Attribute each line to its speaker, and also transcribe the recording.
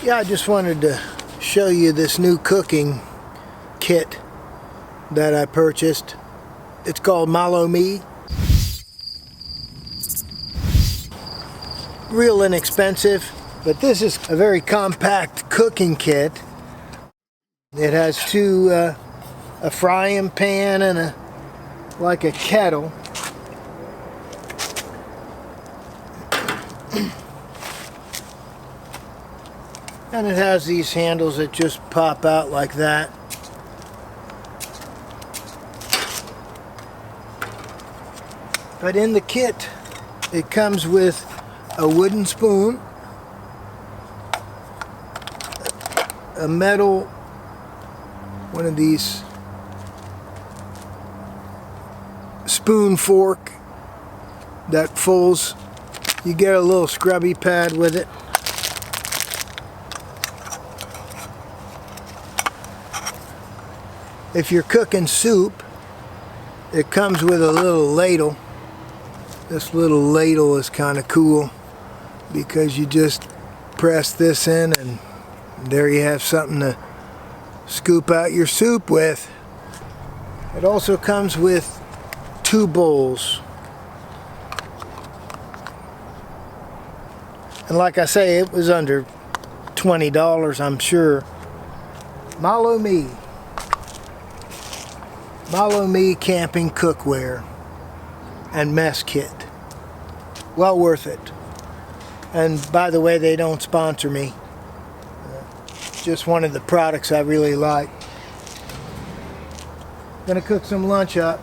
Speaker 1: Yeah, I just wanted to show you this new cooking kit that I purchased. It's called MalloMe. Real inexpensive, but this is a very compact cooking kit. It has a frying pan and like a kettle. And it has these handles that just pop out like that. But in the kit, it comes with a wooden spoon, a metal, one of these spoon fork that folds. You get a little scrubby pad with it. If you're cooking soup, it comes with a little ladle. This little ladle is kind of cool because you just press this in and there you have something to scoop out your soup with. It also comes with 2 bowls. And like I say, it was under $20, I'm sure. MalloMe Camping Cookware and Mess Kit. Well worth it. And by the way, they don't sponsor me. Just one of the products I really like. Gonna cook some lunch up.